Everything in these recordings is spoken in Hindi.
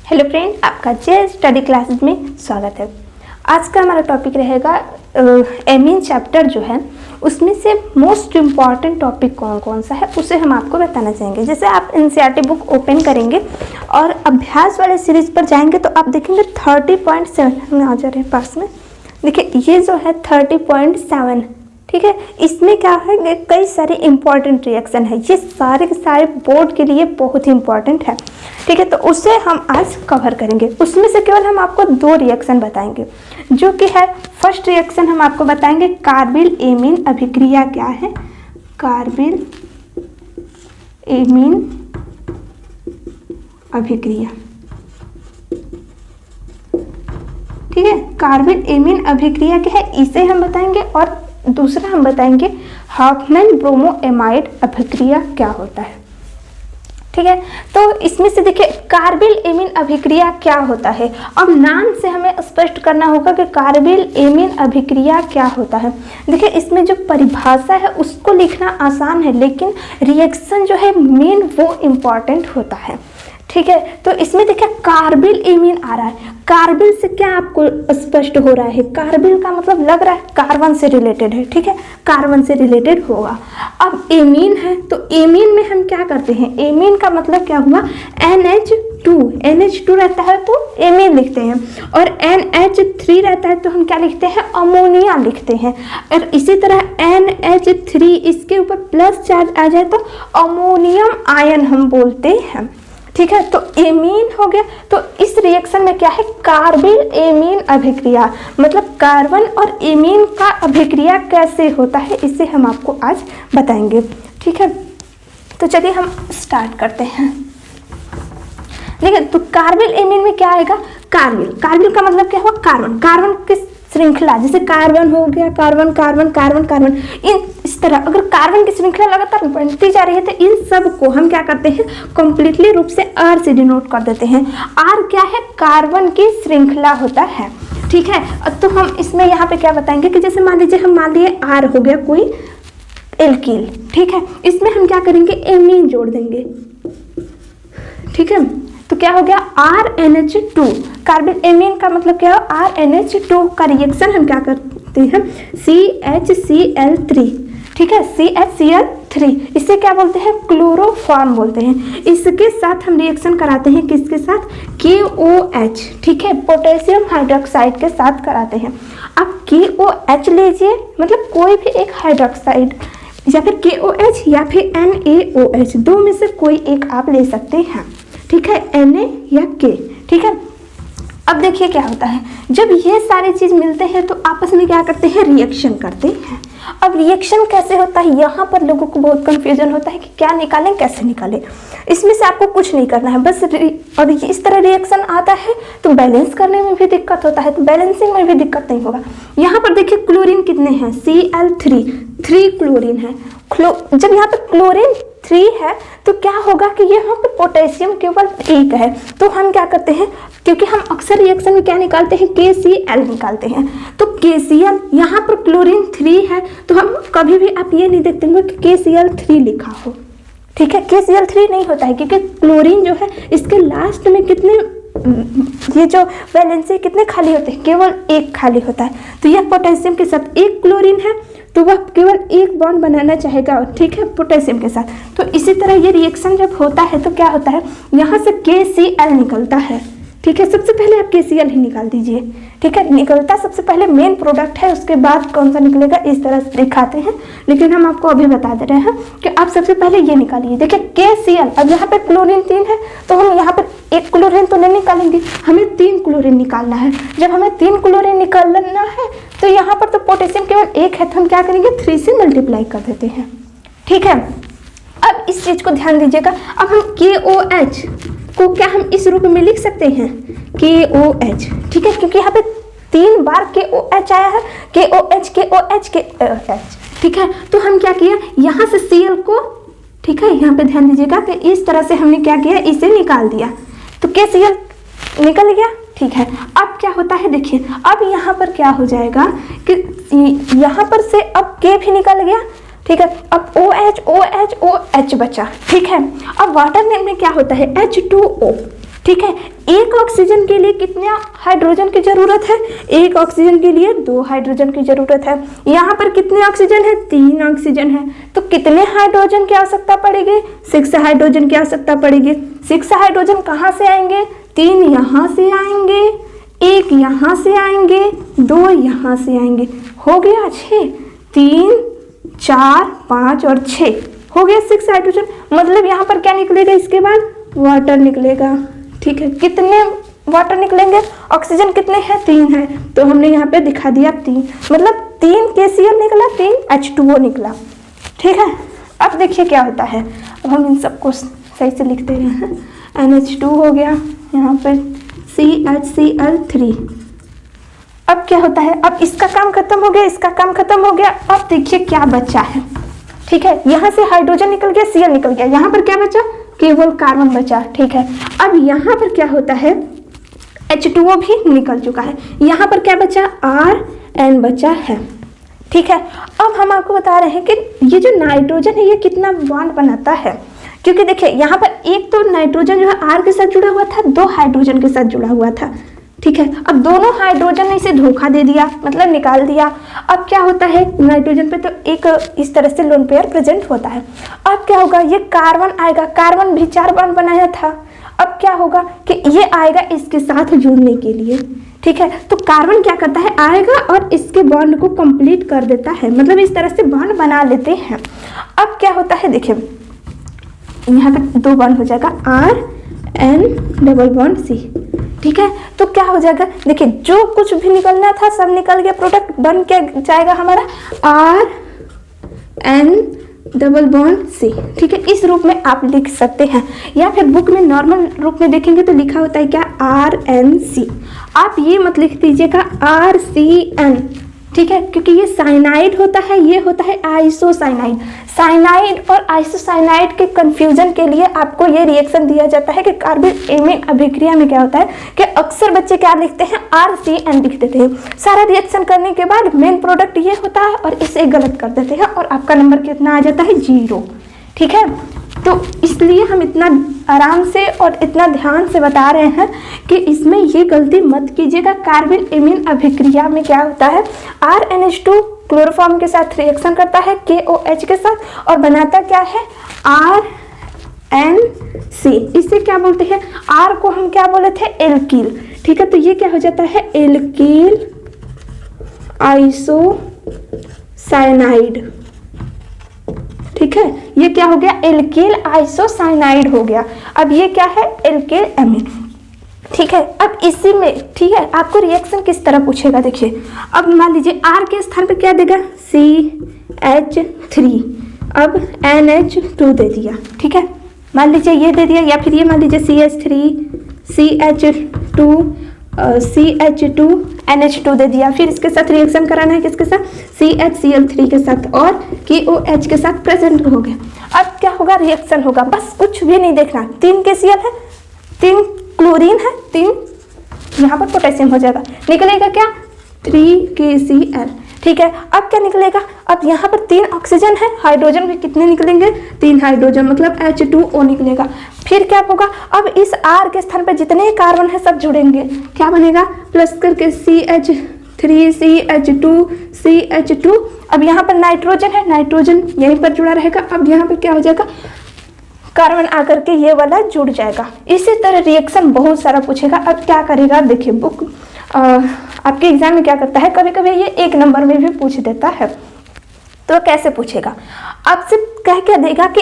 हेलो फ्रेंड, आपका जे स्टडी क्लासेस में स्वागत है। आज का हमारा टॉपिक रहेगा एमीन चैप्टर जो है उसमें से मोस्ट इम्पॉर्टेंट टॉपिक कौन कौन सा है उसे हम आपको बताना चाहेंगे। जैसे आप एनसीईआरटी बुक ओपन करेंगे और अभ्यास वाले सीरीज पर जाएंगे तो आप देखेंगे 30.7 में आ जा रहे हैं पास में। देखिए ये जो है 30.7, ठीक है, इसमें क्या है कई सारे इंपॉर्टेंट रिएक्शन है। ये सारे के सारे बोर्ड के लिए बहुत ही इंपॉर्टेंट है, ठीक है। तो उसे हम आज कवर करेंगे। उसमें से केवल हम आपको 2 रिएक्शन बताएंगे, जो कि है फर्स्ट रिएक्शन हम आपको बताएंगे कार्बिल एमीन अभिक्रिया क्या है। कार्बिल एमीन अभिक्रिया, ठीक है, कार्बिल एमीन अभिक्रिया क्या है इसे हम बताएंगे। और दूसरा हम बताएंगे हॉफमैन ब्रोमोएमाइड अभिक्रिया क्या होता है, ठीक है। तो इसमें से देखिए कार्बिल एमीन अभिक्रिया क्या होता है। अब नाम से हमें स्पष्ट करना होगा कि कार्बिल एमीन अभिक्रिया क्या होता है। देखिए इसमें जो परिभाषा है उसको लिखना आसान है, लेकिन रिएक्शन जो है मेन वो इम्पॉर्टेंट होता है, ठीक है। तो इसमें देखिए कार्बिल एमीन आ रहा है। कार्बिल से क्या आपको स्पष्ट हो रहा है, कार्बिल का मतलब लग रहा है कार्बन से रिलेटेड है, ठीक है, कार्बन से रिलेटेड होगा। अब एमीन है तो एमीन में हम क्या करते हैं, एमीन का मतलब क्या हुआ NH2 रहता है तो एमीन लिखते हैं, और NH3 रहता है तो हम क्या लिखते हैं, अमोनिया लिखते हैं। और इसी तरह NH3 इसके ऊपर प्लस चार्ज आ जाए तो अमोनियम आयन हम बोलते हैं, ठीक है। तो एमीन हो गया। तो इस रिएक्शन में क्या है, कार्बिल एमीन अभिक्रिया, मतलब कार्बन और एमीन का अभिक्रिया कैसे होता है इसे हम आपको आज बताएंगे, ठीक है। तो चलिए हम स्टार्ट करते हैं। देखिए तो कार्बिल एमीन में क्या आएगा, कार्बिल का मतलब क्या हुआ, कार्बन की श्रृंखला, जैसे कार्बन हो गया, कार्बन कार्बन कार्बन कार्बन, इन इस तरह अगर कार्बन की श्रृंखला लगातार बढ़ती जा रही है तो इन सब को हम क्या करते हैं, कंप्लीटली रूप से आर से डिनोट कर देते हैं। आर क्या है, कार्बन की श्रृंखला होता है, ठीक है। तो हम इसमें यहाँ पे क्या बताएंगे कि जैसे मान लीजिए हम मान लिए आर हो गया कोई एल्कील, ठीक है, इसमें हम क्या करेंगे, एमीन जोड़ देंगे, ठीक है। तो क्या हो गया RNH2, कार्बिल एमीन का मतलब क्या है, RNH2 का रिएक्शन हम क्या करते हैं, CHCl3, ठीक है, CHCl3, इसे क्या बोलते हैं, क्लोरोफॉर्म बोलते हैं। इसके साथ हम रिएक्शन कराते हैं, किसके साथ, KOH, ठीक है, पोटेशियम हाइड्रोक्साइड के साथ कराते हैं। अब KOH लीजिए, मतलब कोई भी एक हाइड्रोक्साइड या फिर KOH या फिर NaOH, दो में से कोई एक आप ले सकते हैं, ठीक है, Na या K, ठीक है। अब देखिए क्या होता है, जब ये सारी चीज मिलते हैं तो आपस में क्या करते हैं, रिएक्शन करते हैं। अब रिएक्शन कैसे होता है, यहाँ पर लोगों को बहुत कंफ्यूजन होता है कि क्या निकालें कैसे निकालें। इसमें से आपको कुछ नहीं करना है, बस और इस तरह रिएक्शन आता है तो बैलेंस करने में भी दिक्कत होता है, तो बैलेंसिंग में भी दिक्कत नहीं होगा। यहाँ पर देखिए क्लोरीन कितने हैं, Cl3 क्लोरीन है। जब यहाँ पर क्लोरीन 3 है तो क्या होगा कि यहाँ पर पोटेशियम केवल 1 है, तो हम क्या करते हैं, क्योंकि हम अक्सर रिएक्शन में क्या निकालते हैं, KCl निकालते हैं। तो KCl, यहाँ पर क्लोरीन 3 है तो हम कभी भी आप ये नहीं देखते होंगे कि KCl3 लिखा हो, ठीक है, KCl3 नहीं होता है, क्योंकि क्लोरीन जो है इसके लास्ट में कितने, ये जो वैलेंसी कितने खाली होते हैं, केवल 1 खाली होता है। तो यह पोटेशियम के साथ 1 क्लोरीन है तो वह केवल 1 बॉन्ड बनाना चाहेगा, ठीक है, पोटेशियम के साथ। तो इसी तरह ये रिएक्शन जब होता है तो क्या होता है, यहाँ से KCl निकलता है, ठीक है। सबसे पहले आप KCl ही निकाल दीजिए, ठीक है, निकलता सबसे पहले मेन प्रोडक्ट है, उसके बाद कौन सा निकलेगा इस तरह से दिखाते हैं, लेकिन हम आपको अभी बता दे रहे हैं कि आप सबसे पहले ये निकालिए। देखिए KCl, अब यहाँ पे क्लोरीन 3 है तो हम यहाँ पर 1 क्लोरीन तो नहीं निकालेंगे, हमें 3 क्लोरीन निकालना है। जब हमें 3 क्लोरीन निकालना है तो यहाँ पर तो पोटेशियम केवल 1 है, तो हम क्या करेंगे, 3 से मल्टीप्लाई कर देते हैं, ठीक है। अब इस चीज को ध्यान दीजिएगा। अब हम KOH को क्या हम इस रूप में लिख सकते हैं, KOH, ठीक है, क्योंकि यहाँ पे 3 बार KOH आया है, KOH, ठीक है। तो हम क्या किया, यहाँ से Cl को, ठीक है, यहाँ पे ध्यान दीजिएगा कि इस तरह से हमने क्या किया, इसे निकाल दिया, तो KCl निकल गया, ठीक है। अब क्या होता है, देखिए अब यहाँ पर क्या हो जाएगा कि यहाँ पर से अब K भी निकल गया, ठीक है। अब OH OH OH बचा, ठीक है। अब वाटर में क्या होता है H2O, ठीक है। एक ऑक्सीजन के लिए कितने हाइड्रोजन की जरूरत है? एक ऑक्सीजन के लिए 2 हाइड्रोजन की जरूरत है। यहाँ पर कितने ऑक्सीजन है? 3 ऑक्सीजन है। तो कितने हाइड्रोजन की आवश्यकता पड़ेगी? 6 हाइड्रोजन की आवश्यकता पड़ेगी। 6 हाइड्रोजन कहाँ से आएंगे? 3 यहाँ से आएंगे, 1 यहाँ से आएंगे, 2 यहाँ से आएंगे। हो गया 6, 3, 4, 5 और 6 हो गया 6 हाइड्रोजन। मतलब यहाँ पर क्या निकलेगा? इसके बाद वाटर निकलेगा। ठीक है, कितने वाटर निकलेंगे? ऑक्सीजन कितने हैं? 3 है, तो हमने यहाँ पे दिखा दिया 3, मतलब 3 KCl निकला, 3 H2O निकला। ठीक है, अब देखिए क्या होता है। अब हम इन सबको सही से लिख दे रहे हैं। NH2 हो गया, यहाँ पर CHCl3। अब क्या होता है? अब इसका काम खत्म हो गया, इसका काम खत्म हो गया। अब देखिए क्या बचा है। ठीक है, यहाँ से हाइड्रोजन निकल गया, Cl निकल गया, यहाँ पर क्या बचा? केवल कार्बन बचा। ठीक है, अब यहाँ पर क्या होता है? H2O भी निकल चुका है। यहाँ पर क्या बचा? RN बचा है। ठीक है, अब हम आपको बता रहे हैं कि ये जो नाइट्रोजन है ये कितना बॉन्ड बनाता है। क्योंकि देखिए यहाँ पर एक तो नाइट्रोजन जो है R के साथ जुड़ा हुआ था, 2 हाइड्रोजन के साथ जुड़ा हुआ था। ठीक है, अब दोनों हाइड्रोजन ने इसे धोखा दे दिया, मतलब निकाल दिया। अब क्या होता है? नाइट्रोजन पे तो एक इस तरह से लोन पेयर प्रेजेंट होता है। अब क्या होगा? ये कार्बन आएगा, कार्बन भी 4 बॉन्ड बनाया था। अब क्या होगा कि ये आएगा इसके साथ जुड़ने के लिए। ठीक है, तो कार्बन क्या करता है? आएगा और इसके बॉन्ड को कंप्लीट कर देता है, मतलब इस तरह से बॉन्ड बना लेते हैं। अब क्या होता है? देखिए यहाँ पे 2 बॉन्ड हो जाएगा, RN डबल बॉन्ड C। ठीक है, तो क्या हो जाएगा? देखिए जो कुछ भी निकलना था सब निकल गया, प्रोडक्ट बन के जाएगा हमारा RN डबल बॉन्ड C। ठीक है, इस रूप में आप लिख सकते हैं, या फिर बुक में नॉर्मल रूप में देखेंगे तो लिखा होता है क्या? RNC। आप ये मत लिख दीजिएगा RCN। ठीक है, क्योंकि ये साइनाइड होता है, ये होता है आइसोसाइनाइड। साइनाइड और आइसोसाइनाइड के कंफ्यूजन के लिए आपको ये रिएक्शन दिया जाता है कि कार्बन एमीन अभिक्रिया में क्या होता है कि अक्सर बच्चे क्या लिखते हैं? RCN लिख देते हैं। सारा रिएक्शन करने के बाद मेन प्रोडक्ट ये होता है और इसे गलत कर देते हैं और आपका नंबर कितना आ जाता है? 0। ठीक है, तो इसलिए हम इतना आराम से और इतना ध्यान से बता रहे हैं कि इसमें ये गलती मत कीजिएगा। कार्बन एमीन अभिक्रिया में क्या होता है? RNH2 क्लोरोफॉर्म के साथ रिएक्शन करता है KOH के साथ और बनाता क्या है? RNC। इसे क्या बोलते हैं? R को हम क्या बोले थे? एल्कील। ठीक है, तो ये क्या हो जाता है? एल्कील आइसोसाइनाइड। ठीक है, ये क्या हो गया? एल्कील आइसोसाइनाइड हो गया। अब ये क्या है? एल्कील एमीन। ठीक है, अब इसी में ठीक है आपको रिएक्शन किस तरह पूछेगा। देखिए अब मान लीजिए R के स्थान पे क्या देगा? CH3। अब NH2 दे दिया। ठीक है, मान लीजिए ये दे दिया, या फिर ये मान लीजिए CH3 CH2 NH2 दे दिया। फिर इसके साथ रिएक्शन कराना है, किसके साथ? CHCl3 के साथ और KOH के साथ प्रेजेंट हो गया। अब क्या होगा? रिएक्शन होगा, बस कुछ भी नहीं देखना। 3 KCl है, 3 क्लोरीन है, 3 यहाँ पर पोटेशियम हो जाएगा, निकलेगा क्या? 3 KCl। ठीक है, अब क्या निकलेगा? अब यहाँ पर 3 ऑक्सीजन है, हाइड्रोजन भी कितने निकलेंगे? 3 हाइड्रोजन, मतलब H2O निकलेगा। फिर क्या होगा? अब इस R के स्थान पर जितने कार्बन है सब जुड़ेंगे, क्या बनेगा? प्लस करके CH3 CH2 अब यहाँ पर नाइट्रोजन है, नाइट्रोजन यहीं पर जुड़ा रहेगा। अब यहाँ पर क्या हो जाएगा? कार्बन आकर के ये वाला जुड़ जाएगा। इसी तरह रिएक्शन बहुत सारा पूछेगा। अब क्या करेगा? देखिए बुक आपके एग्जाम में क्या करता है, कभी कभी ये 1 नंबर में भी पूछ देता है। तो कैसे पूछेगा? आपसे कह के देगा कि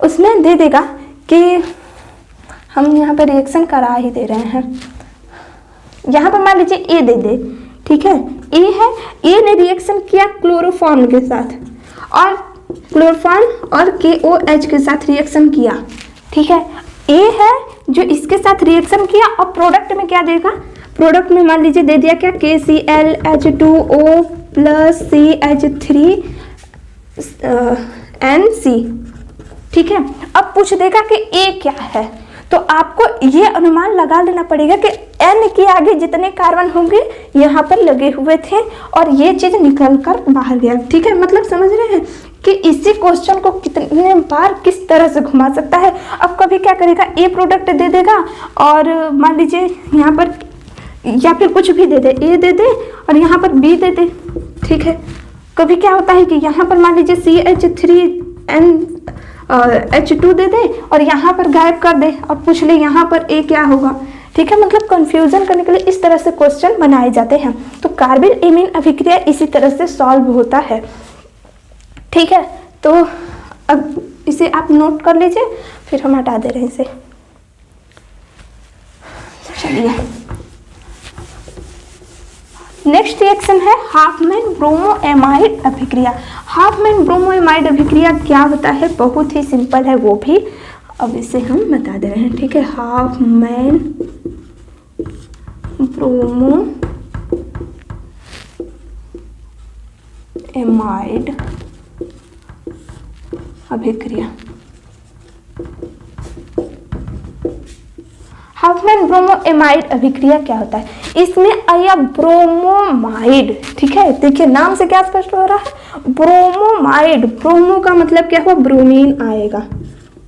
उसमें दे देगा कि हम यहाँ पर रिएक्शन करा ही दे रहे हैं। यहाँ पर मान लीजिए ए दे दे। ठीक है, ए है, ए ने रिएक्शन किया क्लोरोफॉर्म के साथ और क्लोरोफॉर्म और KOH के साथ रिएक्शन किया। ठीक है, ए है जो इसके साथ रिएक्शन किया और प्रोडक्ट में क्या देगा? प्रोडक्ट में मान लीजिए दे दिया क्या? KCl H2O plus CH3NC। ठीक है, अब पूछ देगा कि ए क्या है, तो आपको ये अनुमान लगा लेना पड़ेगा कि N के आगे जितने कार्बन होंगे यहाँ पर लगे हुए थे और ये चीज निकल कर बाहर गया। ठीक है, मतलब समझ रहे हैं कि इसी क्वेश्चन को कितने बार किस तरह से घुमा सकता है। अब कभी क्या करेगा, ए प्रोडक्ट दे देगा और मान लीजिए यहाँ पर, या फिर कुछ भी दे दे, ए दे दे और यहाँ पर बी दे दे, ठीक है। कभी क्या होता है कि यहाँ पर मान लीजिए CH3NH2 दे दे और यहाँ पर गायब कर दे और पूछ ले यहाँ पर ए क्या होगा, ठीक है। मतलब कंफ्यूजन करने के लिए इस तरह से क्वेश्चन बनाए जाते हैं। तो कार्बाइल एमीन अभिक्रिया इसी तरह से सॉल्व होता है, ठीक है। तो अब इसे आप नोट कर लीजिए, फिर हम हटा दे रहे हैं इसे। चलिए नेक्स्ट रिएक्शन है हाफमैन ब्रोमोएमाइड अभिक्रिया। हाफमैन ब्रोमोएमाइड अभिक्रिया क्या होता है, बहुत ही सिंपल है वो भी, अब इसे हम बता दे रहे हैं, ठीक है। हाफमैन ब्रोमोएमाइड अभिक्रिया। हाफमैन ब्रोमोएमाइड अभिक्रिया क्या होता है, इसमें आया ब्रोमोमाइड, ठीक है। देखिए नाम से क्या स्पष्ट हो रहा है, ब्रोमोमाइड। ब्रोमो का मतलब क्या हुआ, ब्रोमीन आएगा,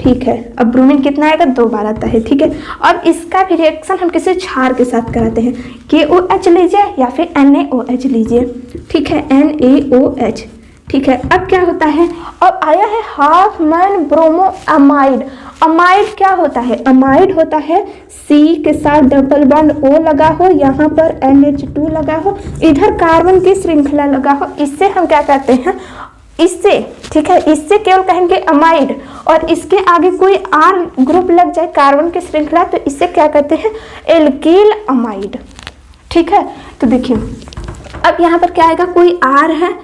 ठीक है। अब ब्रोमीन कितना आएगा, 2 बार आता है, ठीक है। और इसका भी रिएक्शन हम किसी क्षार के साथ कराते हैं, KOH लीजिए या फिर NaOH लीजिए, ठीक है, NaOH, ठीक है। अब क्या होता है, अब आया है हाफमैन ब्रोमोअमाइड। अमाइड क्या होता है, अमाइड होता है C के साथ डबल बॉन्ड O लगा हो, यहाँ पर NH2 लगा हो, इधर कार्बन की श्रृंखला लगा हो, इससे हम क्या कहते हैं, इससे, ठीक है, इससे केवल कहेंगे अमाइड। और इसके आगे कोई R ग्रुप लग जाए कार्बन की श्रृंखला तो इससे क्या कहते हैं, एल्किल अमाइड, ठीक है। तो देखिए अब यहाँ पर क्या आएगा, कोई R है,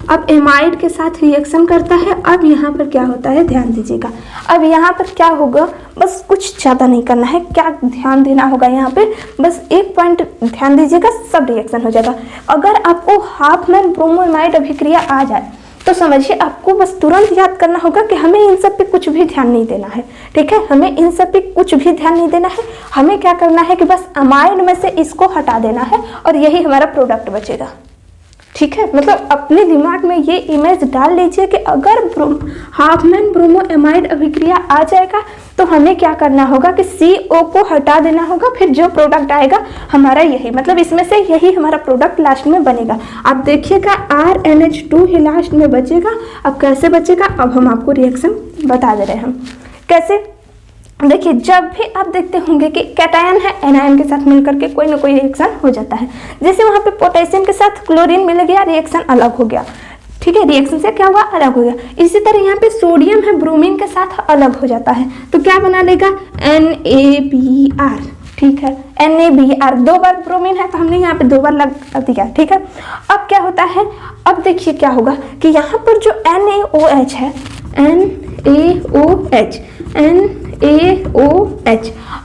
अब एमाइड के साथ रिएक्शन करता है। अब यहाँ पर क्या होता है, ध्यान दीजिएगा। अब यहाँ पर क्या होगा, बस कुछ ज़्यादा नहीं करना है, क्या ध्यान देना होगा यहाँ पे, बस एक पॉइंट ध्यान दीजिएगा, सब रिएक्शन हो जाएगा। अगर आपको हाफमैन ब्रोमोएमाइड अभिक्रिया आ जाए तो समझिए आपको बस तुरंत याद करना होगा कि हमें इन सब पे कुछ भी ध्यान नहीं देना है, ठीक है। हमें इन सब पे कुछ भी ध्यान नहीं देना है, हमें क्या करना है कि बस अमाइड में से इसको हटा देना है और यही हमारा प्रोडक्ट बचेगा, ठीक है। मतलब अपने दिमाग में ये इमेज डाल लीजिए कि अगर हाफमैन ब्रोमोएमाइड अभिक्रिया आ जाएगा तो हमें क्या करना होगा कि CO को हटा देना होगा, फिर जो प्रोडक्ट आएगा हमारा यही, मतलब इसमें से यही हमारा प्रोडक्ट लास्ट में बनेगा। आप देखिएगा RNH2 ही लास्ट में बचेगा। अब कैसे बचेगा, अब हम आपको रिएक्शन बता दे रहे हैं हम कैसे। देखिए जब भी आप देखते होंगे कि कैटायन है, एनायन के साथ मिलकर के कोई ना कोई रिएक्शन हो जाता है। जैसे वहाँ पे पोटेशियम के साथ क्लोरीन मिल गया, रिएक्शन अलग हो गया, ठीक है, रिएक्शन से क्या हुआ, अलग हो गया। इसी तरह यहाँ पे सोडियम है, ब्रोमीन के साथ अलग हो जाता है, तो क्या बना लेगा, NaBr, ठीक है, NaBr। 2 बार ब्रोमीन है तो हमने यहाँ पे 2 बार लगा दिया, ठीक है। अब क्या होता है, अब देखिए क्या होगा कि यहाँ पर जो NaOH है, NaOH,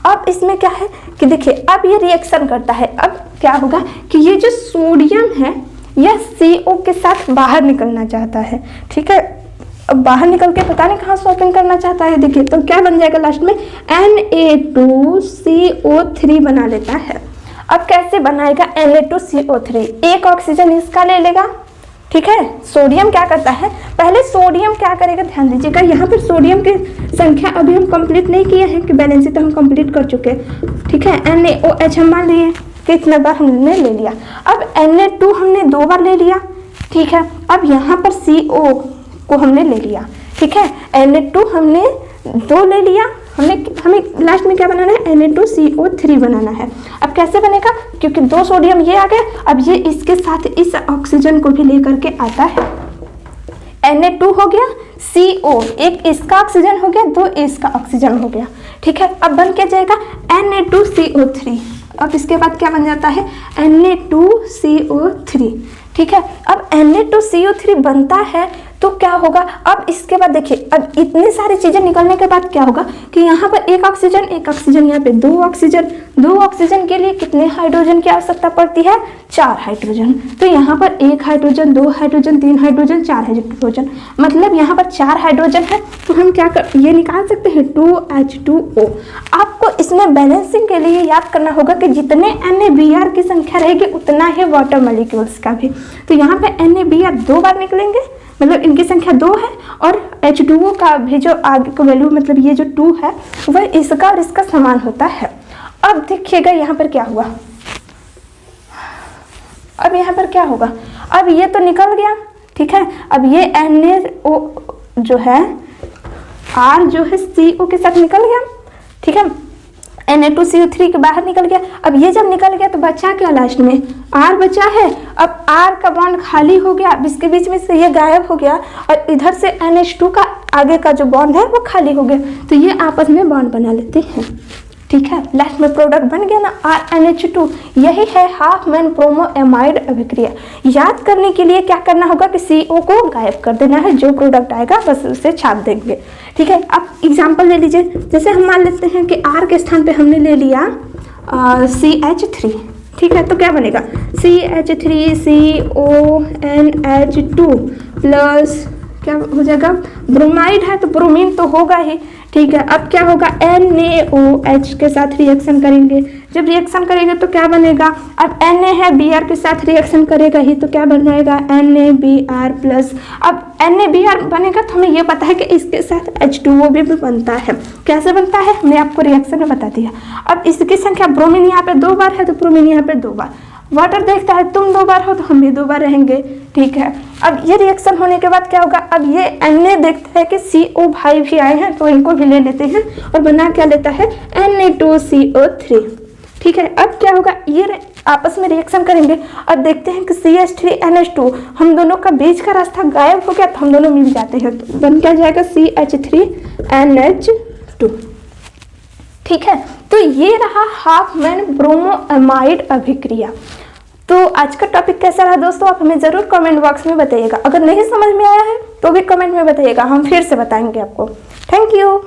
अब इसमें क्या है कि देखिए अब ये रिएक्शन करता है। अब क्या होगा कि ये जो सोडियम है यह CO के साथ बाहर निकलना चाहता है, ठीक है। अब बाहर निकल के पता नहीं कहाँ स्वैपिंग करना चाहता है, देखिए तो क्या बन जाएगा लास्ट में, Na2CO3 बना लेता है। अब कैसे बनाएगा Na2CO3, एक ऑक्सीजन इसका ले लेगा, ठीक है। सोडियम क्या करता है, पहले सोडियम क्या करेगा, ध्यान दीजिएगा, यहाँ पर सोडियम की संख्या अभी हम कंप्लीट नहीं किए हैं कि बैलेंस तो हम कंप्लीट कर चुके हैं, ठीक है। NaOH हम मान लिए कि इतना बार हमने ले लिया। अब Na2 हमने 2 बार ले लिया, ठीक है। अब यहाँ पर CO को हमने ले लिया, ठीक है। Na2 हमने 2 ले लिया, हमें लास्ट में क्या बनाना है, Na2CO3 बनाना है। अब कैसे बनेगा, क्योंकि 2 सोडियम ये आ गया, अब ये इसके साथ इस ऑक्सीजन को भी लेकर के आता है। Na2 हो गया, CO एक इसका ऑक्सीजन हो गया, 2 इसका ऑक्सीजन हो गया, ठीक है। अब बन क्या जाएगा, Na2CO3। अब इसके बाद क्या बन जाता है, Na2CO3, ठीक है। अब Na2CO3 बनता है तो क्या होगा, अब इसके बाद देखिए, अब इतनी सारी चीजें निकलने के बाद क्या होगा कि यहाँ पर एक ऑक्सीजन, यहाँ पे 2 ऑक्सीजन, 2 ऑक्सीजन के लिए कितने हाइड्रोजन की आवश्यकता पड़ती है, 4 हाइड्रोजन। तो यहाँ पर 1 हाइड्रोजन, 2 हाइड्रोजन, 3 हाइड्रोजन, 4 हाइड्रोजन, मतलब यहाँ पर 4 हाइड्रोजन है। तो हम क्या ये निकाल सकते हैं 2H2O। आपको इसमें बैलेंसिंग के लिए याद करना होगा कि जितने NaBr की संख्या रहेगी उतना ही वाटर मॉलिक्यूल्स का भी। तो यहाँ पे NaBr 2 बार निकलेंगे, मतलब इनकी संख्या 2 है और H2O का भी जो आगे का वैल्यू मतलब ये जो 2 है वह इसका और इसका समान होता है। अब देखिएगा यहाँ पर क्या हुआ, अब यहाँ पर क्या होगा, अब ये तो निकल गया, ठीक है। अब ये NaO जो है R जो है CO के साथ निकल गया, ठीक है। Na2CO3 के बाहर निकल गया। अब ये जब निकल गया तो बचा क्या लास्ट में, R बचा है। अब R का बॉन्ड खाली हो गया, अब इसके बीच में से ये गायब हो गया और इधर से NH2 का आगे का जो बॉन्ड है वो खाली हो गया, तो ये आपस में बॉन्ड बना लेते हैं, ठीक है। लास्ट में प्रोडक्ट बन गया ना RNH2। यही है हाफ मैन ब्रोमो एमाइड अभिक्रिया। याद करने के लिए क्या करना होगा कि CO को गायब कर देना है, जो प्रोडक्ट आएगा बस उसे छाप देंगे, ठीक है। अब एग्जांपल ले लीजिए, जैसे हम मान लेते हैं कि R के स्थान पे हमने ले लिया CH3, ठीक है। तो क्या बनेगा CH3CONH2 प्लस क्या हो जाएगा, ब्रोमाइड है तो ब्रोमीन तो होगा ही, ठीक है। अब क्या होगा NaOH के साथ रिएक्शन करेंगे, जब रिएक्शन करेंगे तो क्या बनेगा, अब Na है Br के साथ रिएक्शन करेगा ही तो क्या बन जाएगा NaBr प्लस। अब NaBr बनेगा तो हमें ये पता है कि इसके साथ H2O भी बनता है। कैसे बनता है हमने आपको रिएक्शन में बता दिया। अब इसकी संख्या ब्रोमीन यहाँ पे 2 बार है तो ब्रोमीन यहाँ पे 2 बार, वाटर देखता है तुम 2 बार हो तो हम भी 2 बार रहेंगे, ठीक है। अब ये रिएक्शन होने के बाद क्या होगा, अब ये Na देखता है कि CO भाई भी आए हैं तो इनको भी ले लेते हैं और बना क्या लेता है Na2CO3, ठीक है। अब क्या होगा, ये आपस में रिएक्शन करेंगे। अब देखते हैं कि CH3NH2 हम दोनों का बीच का रास्ता गायब हो गया तो हम दोनों मिल जाते हैं, तो बन क्या जाएगा CH3NH2, ठीक है। तो ये रहा हाफ मैन ब्रोमो एमाइड अभिक्रिया। तो आज का टॉपिक कैसा रहा दोस्तों, आप हमें ज़रूर कमेंट बॉक्स में बताइएगा। अगर नहीं समझ में आया है तो भी कमेंट में बताइएगा, हम फिर से बताएंगे आपको। Thank you.